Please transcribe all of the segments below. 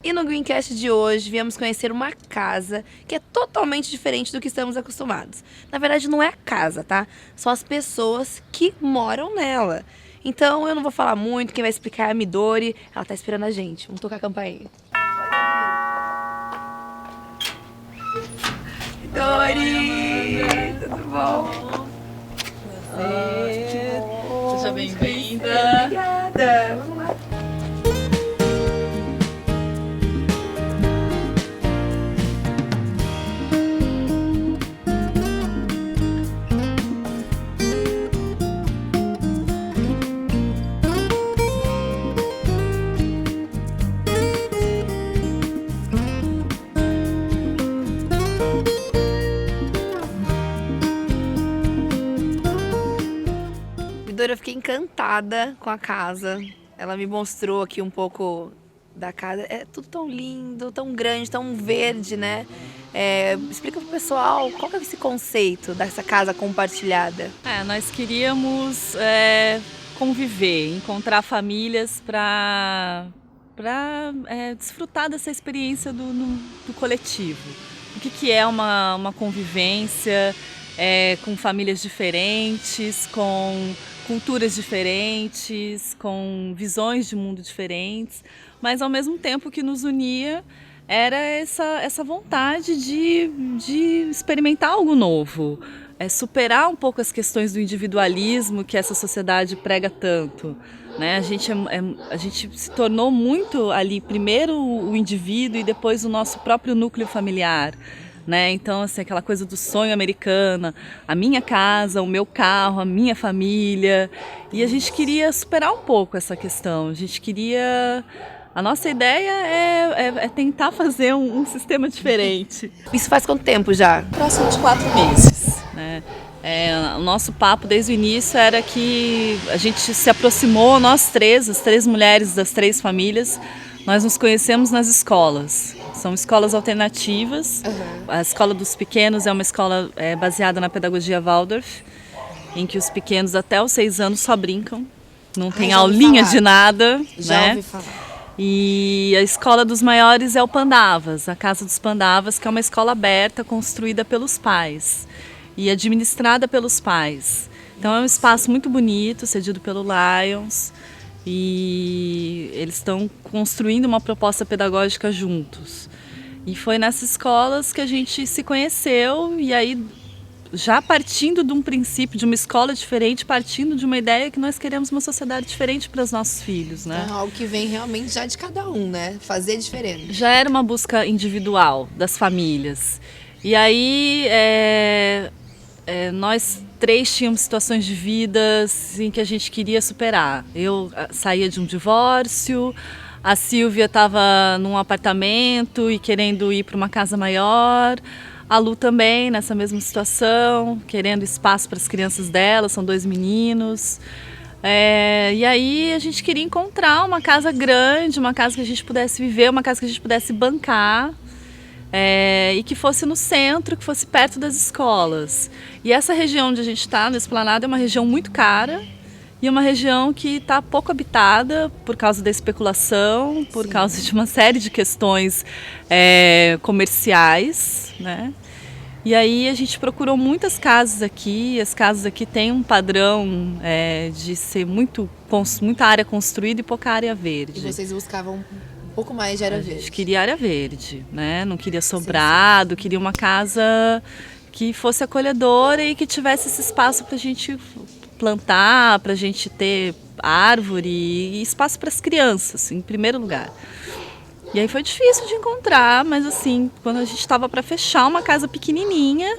E no Greencast de hoje viemos conhecer uma casa que é totalmente diferente do que estamos acostumados. Na verdade não é a casa, tá? São as pessoas que moram nela. Então eu não vou falar muito, quem vai explicar é a Midori. Ela tá esperando a gente. Vamos tocar a campainha. Midori! Tudo bom? Prazer. Seja bem-vinda. Obrigada. Vamos lá. Eu fiquei encantada com a casa. Ela me mostrou aqui um pouco da casa. É tudo tão lindo, tão grande, tão verde, né? Explica pro pessoal qual que é esse conceito dessa casa compartilhada. Nós queríamos conviver, encontrar famílias para desfrutar dessa experiência do coletivo. O que é uma convivência com famílias diferentes, com culturas diferentes, com visões de mundo diferentes, mas ao mesmo tempo que nos unia era essa vontade de experimentar algo novo, superar um pouco as questões do individualismo que essa sociedade prega tanto. Né? A gente se tornou muito ali, primeiro o indivíduo e depois o nosso próprio núcleo familiar. Né? Então, assim, aquela coisa do sonho americano, a minha casa, o meu carro, a minha família. E a gente queria superar um pouco essa questão. A nossa ideia é tentar fazer um sistema diferente. Isso faz quanto tempo já? Próximo de 4 meses. Né? O nosso papo desde o início era que a gente se aproximou, nós três, as 3 mulheres das 3 famílias, nós nos conhecemos nas escolas. São escolas alternativas. Uhum. A escola dos pequenos é uma escola baseada na pedagogia Waldorf, em que os pequenos até os 6 anos só brincam, não tem aulinha de nada. Já ouvi falar. E a escola dos maiores é o Pandavas, a Casa dos Pandavas, que é uma escola aberta, construída pelos pais e administrada pelos pais. Então é um espaço muito bonito, cedido pelo Lions. E eles estão construindo uma proposta pedagógica juntos. E foi nessas escolas que a gente se conheceu, e aí já partindo de um princípio, de uma escola diferente, partindo de uma ideia que nós queremos uma sociedade diferente para os nossos filhos. Né? É algo que vem realmente já de cada um, né? Fazer diferente. Já era uma busca individual das famílias. E aí nós 3 tínhamos situações de vida em que a gente queria superar. Eu saía de um divórcio, a Silvia estava num apartamento e querendo ir para uma casa maior, a Lu também nessa mesma situação, querendo espaço para as crianças dela, são 2 meninos. E aí a gente queria encontrar uma casa grande, uma casa que a gente pudesse viver, uma casa que a gente pudesse bancar. E que fosse no centro, que fosse perto das escolas. E essa região onde a gente está, no Esplanada, é uma região muito cara e uma região que está pouco habitada por causa da especulação, por Sim. causa de uma série de questões comerciais, né? E aí a gente procurou muitas casas aqui, as casas aqui têm um padrão de ser muita área construída e pouca área verde. E vocês buscavam pouco mais de área verde. A gente queria área verde, né? Não queria sobrado, sim. Queria uma casa que fosse acolhedora e que tivesse esse espaço para a gente plantar, para a gente ter árvore e espaço para as crianças, em primeiro lugar. E aí foi difícil de encontrar, mas assim, quando a gente estava para fechar uma casa pequenininha,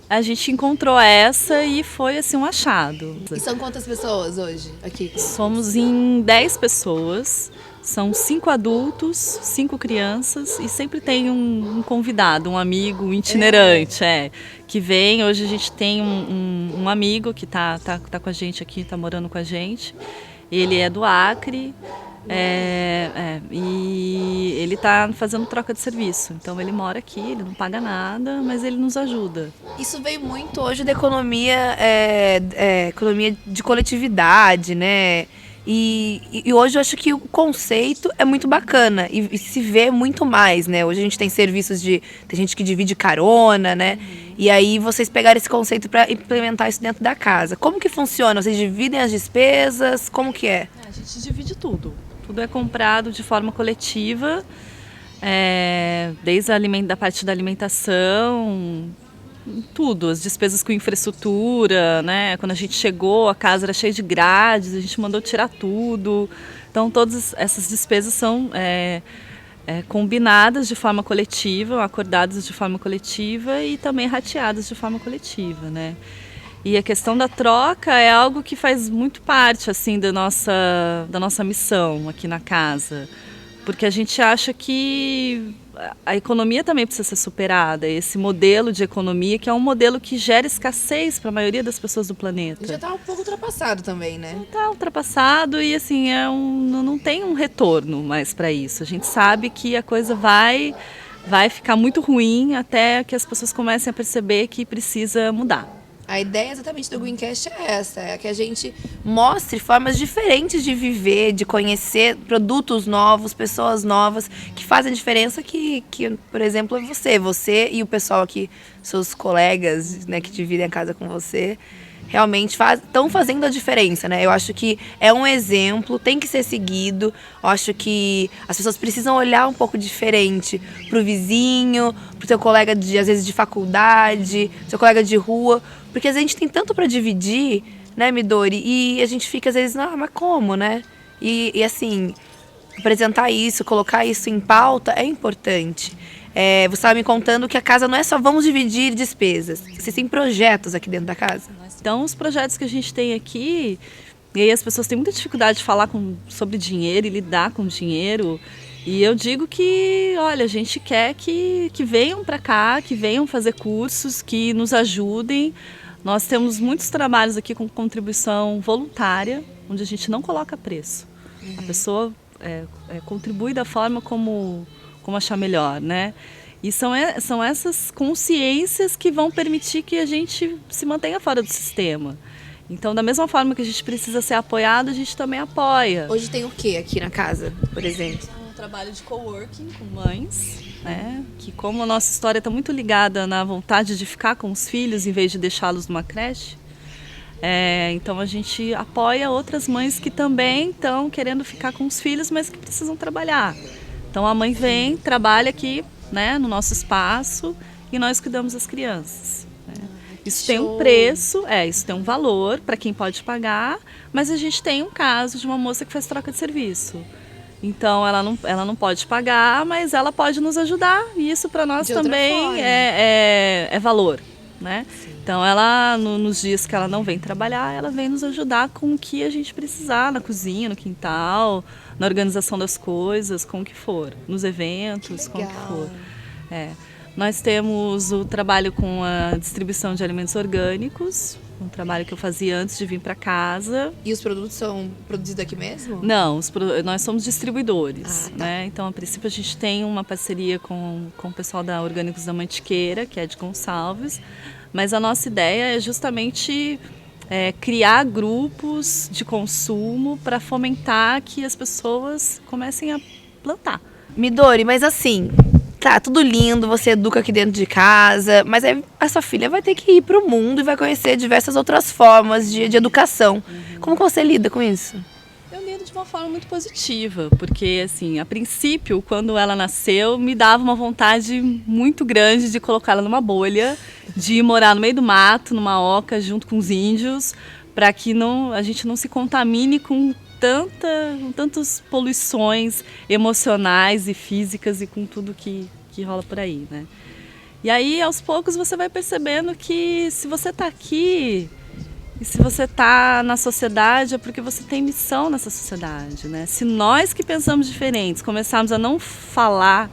a gente encontrou essa e foi assim um achado. E são quantas pessoas hoje aqui? Somos em 10 pessoas. São 5 adultos, 5 crianças e sempre tem um convidado, um amigo itinerante, que vem. Hoje a gente tem um amigo que tá com a gente aqui, tá morando com a gente. Ele é do Acre e ele tá fazendo troca de serviço. Então ele mora aqui, ele não paga nada, mas ele nos ajuda. Isso veio muito hoje da economia de coletividade, né? E hoje eu acho que o conceito é muito bacana e se vê muito mais, né? Hoje a gente tem serviços tem gente que divide carona, né? E aí vocês pegaram esse conceito para implementar isso dentro da casa. Como que funciona? Vocês dividem as despesas? Como que é? A gente divide tudo. Tudo é comprado de forma coletiva, desde da parte da alimentação, tudo, as despesas com infraestrutura, né? Quando a gente chegou, a casa era cheia de grades, a gente mandou tirar tudo. Então, todas essas despesas são combinadas de forma coletiva, acordadas de forma coletiva e também rateadas de forma coletiva, né? E a questão da troca é algo que faz muito parte, assim, da nossa missão aqui na casa. Porque a gente acha que a economia também precisa ser superada. Esse modelo de economia, que é um modelo que gera escassez para a maioria das pessoas do planeta. Já tá um pouco ultrapassado também, né? Está ultrapassado e assim, não tem um retorno mais para isso. A gente sabe que a coisa vai ficar muito ruim até que as pessoas comecem a perceber que precisa mudar. A ideia exatamente do Greencast é essa, é que a gente mostre formas diferentes de viver, de conhecer produtos novos, pessoas novas, que fazem diferença que por exemplo, é você e o pessoal aqui, seus colegas, né, que dividem a casa com você, realmente estão fazendo a diferença, né? Eu acho que é um exemplo, tem que ser seguido. Eu acho que as pessoas precisam olhar um pouco diferente pro vizinho, pro seu colega às vezes de faculdade, seu colega de rua, porque a gente tem tanto para dividir, né, Midori? E a gente fica às vezes, mas como, né? E assim, apresentar isso, colocar isso em pauta é importante. Você estava me contando que a casa não é só vamos dividir despesas. Vocês têm projetos aqui dentro da casa? Então, os projetos que a gente tem aqui, e aí as pessoas têm muita dificuldade de falar sobre dinheiro e lidar com dinheiro. E eu digo que, olha, a gente quer que venham para cá, que venham fazer cursos, que nos ajudem. Nós temos muitos trabalhos aqui com contribuição voluntária, onde a gente não coloca preço. A pessoa contribui da forma como achar melhor, né? E são essas consciências que vão permitir que a gente se mantenha fora do sistema. Então, da mesma forma que a gente precisa ser apoiado, a gente também apoia. Hoje tem o que aqui na casa, por exemplo? Um trabalho de coworking com mães, né? Que como a nossa história está muito ligada na vontade de ficar com os filhos em vez de deixá-los numa creche, então a gente apoia outras mães que também estão querendo ficar com os filhos, mas que precisam trabalhar. Então a mãe vem, trabalha aqui, né, no nosso espaço e nós cuidamos das crianças. Né? Isso tem um preço, isso tem um valor para quem pode pagar, mas a gente tem um caso de uma moça que faz troca de serviço. Então ela não pode pagar, mas ela pode nos ajudar e isso para nós também é valor. Né? Então ela, nos dias que ela não vem trabalhar, ela vem nos ajudar com o que a gente precisar, na cozinha, no quintal, na organização das coisas, com o que for, nos eventos, com o que for. Nós temos o trabalho com a distribuição de alimentos orgânicos, um trabalho que eu fazia antes de vir para casa. E os produtos são produzidos aqui mesmo? Não, nós somos distribuidores. Tá. Né? Então, a princípio, a gente tem uma parceria com o pessoal da Orgânicos da Mantiqueira, que é de Gonçalves, mas a nossa ideia é justamente criar grupos de consumo para fomentar que as pessoas comecem a plantar. Midori, mas assim, tá tudo lindo, você educa aqui dentro de casa, mas aí a sua filha vai ter que ir pro mundo e vai conhecer diversas outras formas de educação. Como que você lida com isso? Eu lido de uma forma muito positiva, porque assim, a princípio, quando ela nasceu, me dava uma vontade muito grande de colocá-la numa bolha, de ir morar no meio do mato, numa oca, junto com os índios, para que a gente não se contamine com tantas poluições emocionais e físicas e com tudo que rola por aí, né? E aí, aos poucos, você vai percebendo que se você está aqui e se você está na sociedade é porque você tem missão nessa sociedade, né? Se nós que pensamos diferentes começarmos a não falar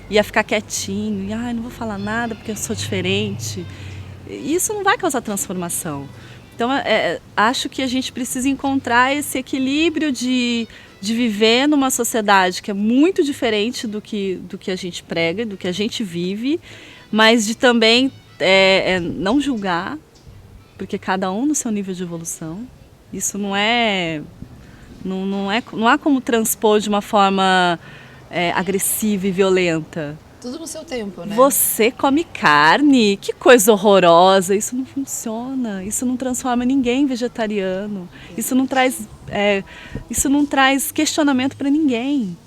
e a ficar quietinho, e não vou falar nada porque eu sou diferente, isso não vai causar transformação. Então, acho que a gente precisa encontrar esse equilíbrio de viver numa sociedade que é muito diferente do que a gente prega, do que a gente vive, mas de também não julgar, porque cada um no seu nível de evolução. Isso não é Não há como transpor de uma forma agressiva e violenta. Tudo no seu tempo, né? Você come carne? Que coisa horrorosa! Isso não funciona. Isso não transforma ninguém em vegetariano. Isso não traz questionamento para ninguém.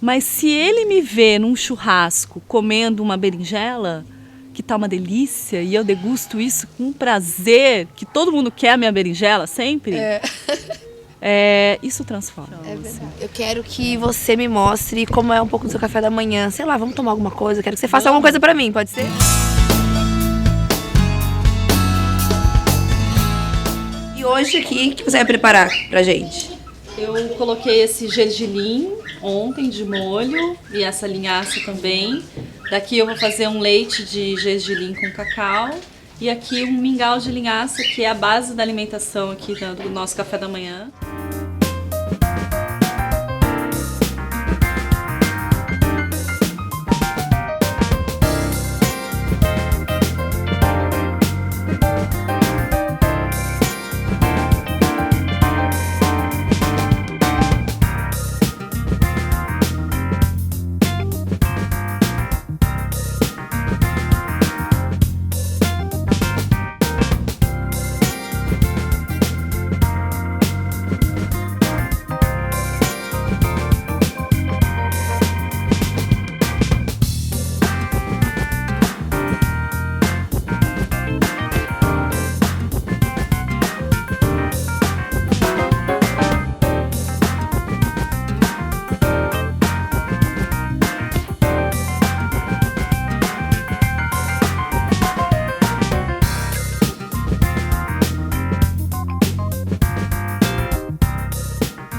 Mas se ele me vê num churrasco comendo uma berinjela, que tá uma delícia, e eu degusto isso com prazer, que todo mundo quer a minha berinjela sempre, isso transforma. É verdade. Eu quero que você me mostre como é um pouco do seu café da manhã. Sei lá, vamos tomar alguma coisa. Eu quero que você faça alguma coisa pra mim, pode ser? E hoje aqui, o que você vai preparar pra gente? Eu coloquei esse gergelim ontem de molho e essa linhaça também. Daqui eu vou fazer um leite de gergelim com cacau. E aqui um mingau de linhaça, que é a base da alimentação aqui do nosso café da manhã.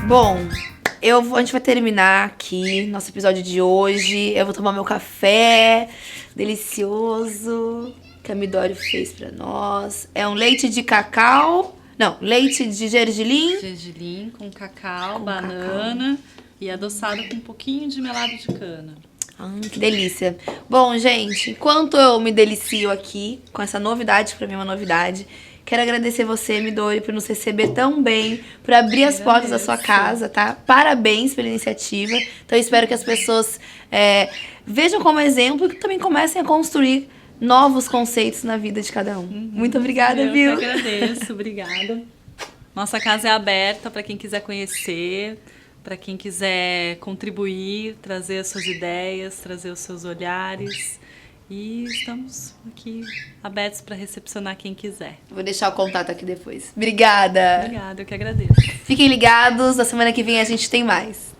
Bom, a gente vai terminar aqui nosso episódio de hoje. Eu vou tomar meu café delicioso que a Midori fez pra nós. É um leite de cacau. Não, leite de gergelim. Gergelim com cacau, banana e adoçado com um pouquinho de melado de cana. Que delícia. Bom, gente, enquanto eu me delicio aqui com essa novidade, que pra mim é uma novidade, quero agradecer você, Midori, por nos receber tão bem, por abrir as portas da sua casa, tá? Parabéns pela iniciativa. Então, eu espero que as pessoas vejam como exemplo e que também comecem a construir novos conceitos na vida de cada um. Muito obrigada, viu? Eu que agradeço, obrigada. Nossa casa é aberta para quem quiser conhecer, para quem quiser contribuir, trazer as suas ideias, trazer os seus olhares. E estamos aqui abertos para recepcionar quem quiser. Vou deixar o contato aqui depois. Obrigada. Obrigada, eu que agradeço. Fiquem ligados, na semana que vem a gente tem mais.